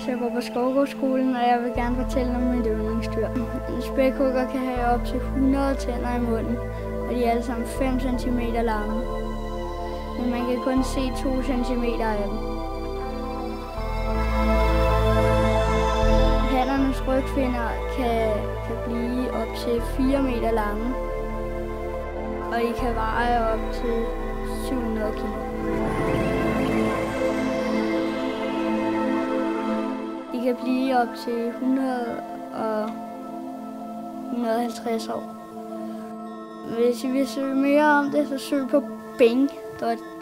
Jeg går på Skovgårdsskolen, og jeg vil gerne fortælle om mit yndlingsdyr. En spækhugger kan have op til 100 tænder i munden, og de er alle sammen 5 cm lange. Men man kan kun se 2 cm af dem. Hannernes rygfinner kan blive op til 4 meter lange, og de kan veje op til 700 kg. De kan blive op til 100 og 150 år. Hvis I vil søge mere om det, så søg på bing.dk.